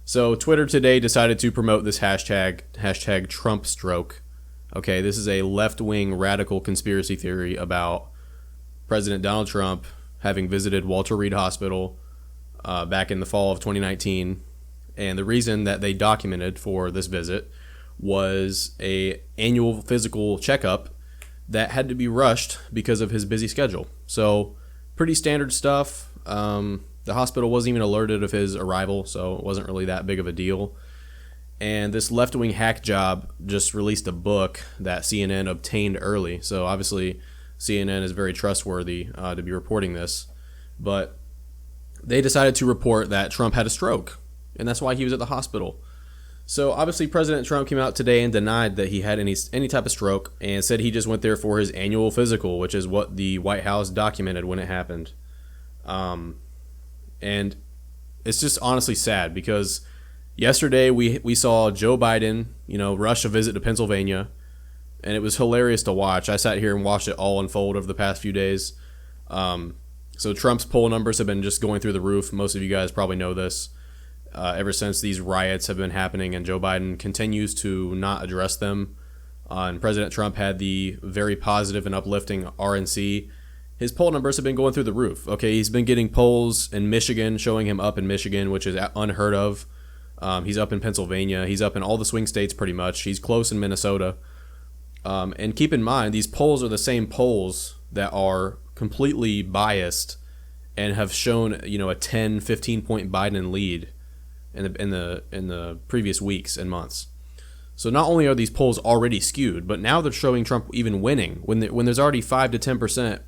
So Twitter today decided to promote this hashtag Trump stroke. Okay, this is a left-wing radical conspiracy theory about President Donald Trump having visited Walter Reed Hospital back in the fall of 2019. And the reason that they documented for this visit was a annual physical checkup that had to be rushed because of his busy schedule. So pretty standard stuff. The hospital wasn't even alerted of his arrival, so it wasn't really that big of a deal. And this left-wing hack job just released a book that CNN obtained early. So obviously CNN is very trustworthy to be reporting this. But they decided to report that Trump had a stroke, and that's why he was at the hospital. So obviously President Trump came out today and denied that he had any type of stroke and said he just went there for his annual physical, which is what the White House documented when it happened. And it's just honestly sad because yesterday we saw Joe Biden, rush a visit to Pennsylvania, and it was hilarious to watch. I sat here and watched it all unfold over the past few days. So Trump's poll numbers have been just going through the roof. Most of you guys probably know this. Ever since these riots have been happening and Joe Biden continues to not address them. And President Trump had the very positive and uplifting RNC. His poll numbers have been going through the roof. Okay, he's been getting polls in Michigan, showing him up in Michigan, which is unheard of. He's up in Pennsylvania. He's up in all the swing states pretty much. He's close in Minnesota. And keep in mind, these polls are the same polls that are completely biased and have shown, a 10, 15-point Biden lead in the previous weeks and months. So not only are these polls already skewed, but now they're showing Trump even winning when there's already 5 to 10%.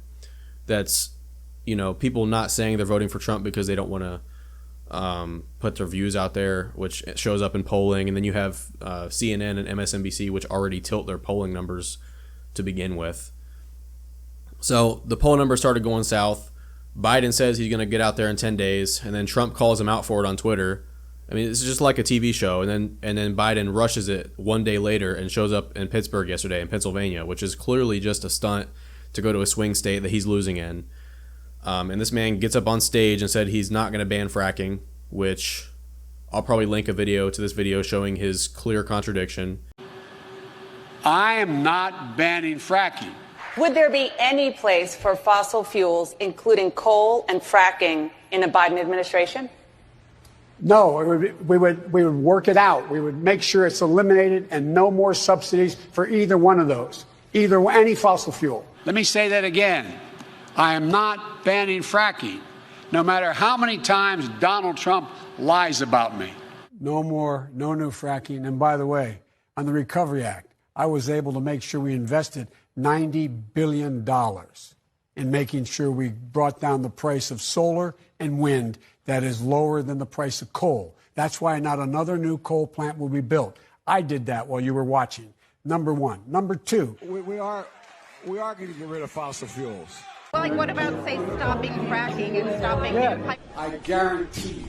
That's, people not saying they're voting for Trump because they don't want to put their views out there, which shows up in polling. And then you have CNN and MSNBC, which already tilt their polling numbers to begin with. So the poll numbers started going south. Biden says he's going to get out there in 10 days, and then Trump calls him out for it on Twitter. I mean, it's just like a TV show. And then Biden rushes it one day later and shows up in Pittsburgh yesterday in Pennsylvania, which is clearly just a stunt to go to a swing state that he's losing in. And this man gets up on stage and said he's not going to ban fracking, which I'll probably link a video to this video showing his clear contradiction. I am not banning fracking. Would there be any place for fossil fuels, including coal and fracking, in a Biden administration? No, we would work it out. We would make sure it's eliminated and no more subsidies for either one of those, any fossil fuel. Let me say that again. I am not banning fracking, no matter how many times Donald Trump lies about me. No new fracking. And by the way, on the Recovery Act, I was able to make sure we invested $90 billion in making sure we brought down the price of solar and wind that is lower than the price of coal. That's why not another new coal plant will be built. I did that while you were watching. Number one. Number two. We are going to get rid of fossil fuels. Well, what about, say, stopping fracking and stopping... Yeah. I guarantee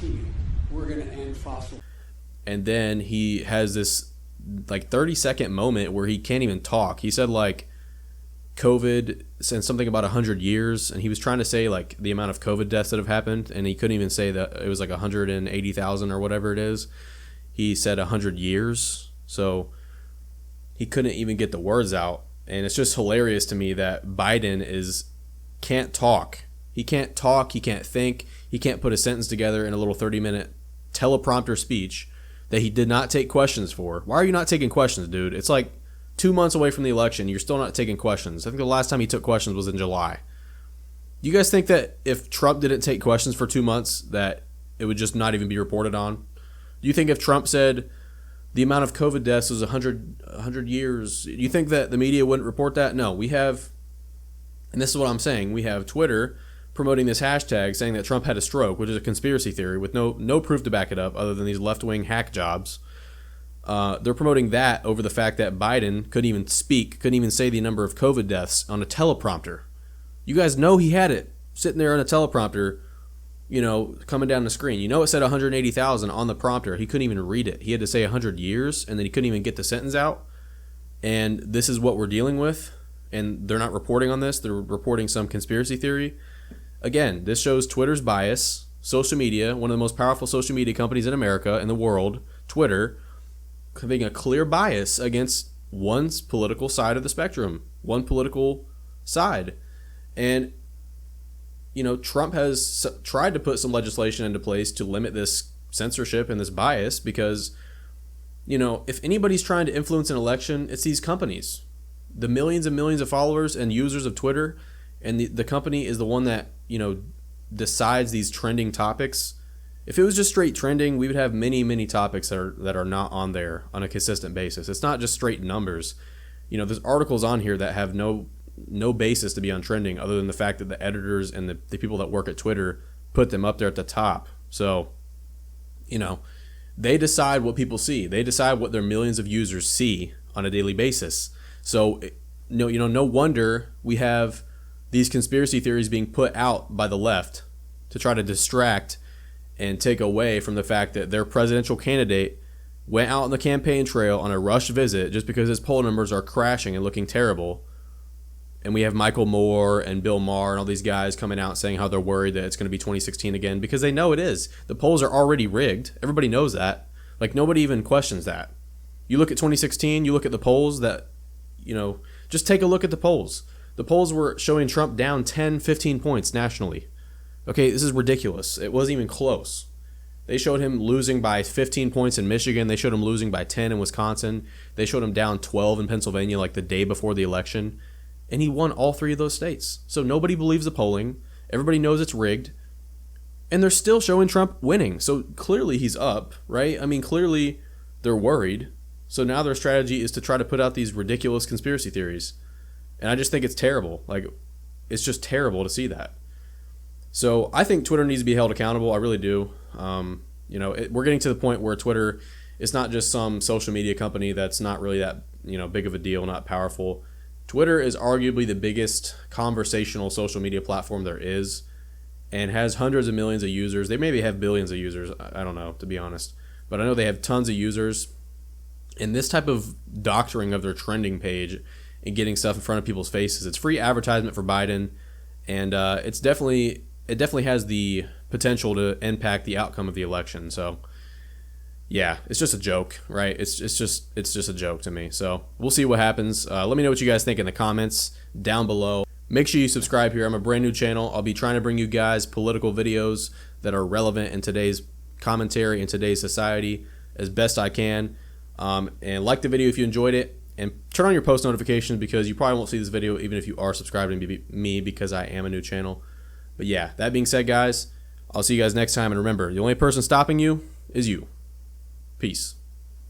you, we're going to end fossil. And then he has this 30-second moment where he can't even talk. He said COVID said something about 100 years, and he was trying to say the amount of COVID deaths that have happened, and he couldn't even say that it was 180,000 or whatever it is. He said 100 years, so he couldn't even get the words out. And it's just hilarious to me that Biden can't talk. He can't talk, he can't think, he can't put a sentence together in a little 30-minute teleprompter speech that he did not take questions for. Why are you not taking questions, dude? It's 2 months away from the election. You're still not taking questions. I think the last time he took questions was in July. Do you guys think that if Trump didn't take questions for 2 months, that it would just not even be reported on? Do you think if Trump said the amount of COVID deaths was 100 years, do you think that the media wouldn't report that? No, we have, and this is what I'm saying, we have Twitter promoting this hashtag saying that Trump had a stroke, which is a conspiracy theory with no proof to back it up other than these left-wing hack jobs. They're promoting that over the fact that Biden couldn't even speak, couldn't even say the number of COVID deaths on a teleprompter. You guys know he had it sitting there on a teleprompter, coming down the screen. It said 180,000 on the prompter. He couldn't even read it. He had to say 100 years, and then he couldn't even get the sentence out. And this is what we're dealing with, and they're not reporting on this. They're reporting some conspiracy theory. Again, this shows Twitter's bias. social media, one of the most powerful social media companies in America, in the world, Twitter, having a clear bias against one political side of the spectrum, one political side. And, you know, Trump has tried to put some legislation into place to limit this censorship and this bias because, you know, if anybody's trying to influence an election, it's these companies. The millions and millions of followers and users of Twitter, and the company is the one that, you know, decides these trending topics. If it was just straight trending, we would have many, many topics that are not on there on a consistent basis. It's not just straight numbers. You know, there's articles on here that have no basis to be on trending other than the fact that the editors and the people that work at Twitter put them up there at the top. So, you know, they decide what people see. They decide what their millions of users see on a daily basis. So, no wonder we have these conspiracy theories being put out by the left to try to distract and take away from the fact that their presidential candidate went out on the campaign trail on a rush visit just because his poll numbers are crashing and looking terrible. And we have Michael Moore and Bill Maher and all these guys coming out saying how they're worried that it's going to be 2016 again because they know it is. The polls are already rigged. Everybody knows that. Like, nobody even questions that. You look at 2016, you look at the polls that, you know, just take a look at the polls. The polls were showing Trump down 10, 15 points nationally. Okay, this is ridiculous. It wasn't even close. They showed him losing by 15 points in Michigan. They showed him losing by 10 in Wisconsin. They showed him down 12 in Pennsylvania like the day before the election. And he won all 3 of those states. So nobody believes the polling. Everybody knows it's rigged. And they're still showing Trump winning. So clearly he's up, right? I mean, clearly they're worried. So now their strategy is to try to put out these ridiculous conspiracy theories. And I just think it's terrible. Like, it's just terrible to see that. So I think Twitter needs to be held accountable. I really do. We're getting to the point where Twitter is not just some social media company that's not really that, big of a deal, not powerful. Twitter is arguably the biggest conversational social media platform there is and has hundreds of millions of users. They maybe have billions of users. I don't know, to be honest. But I know they have tons of users. And this type of doctoring of their trending page and getting stuff in front of people's faces, it's free advertisement for Biden. And it definitely has the potential to impact the outcome of the election. So, yeah, it's just a joke, right? It's just a joke to me. So we'll see what happens. Let me know what you guys think in the comments down below. Make sure you subscribe here. I'm a brand new channel. I'll be trying to bring you guys political videos that are relevant in today's commentary, in today's society, as best I can. And like the video if you enjoyed it. And turn on your post notifications because you probably won't see this video even if you are subscribed to me because I am a new channel. But yeah, that being said, guys, I'll see you guys next time. And remember, the only person stopping you is you. Peace.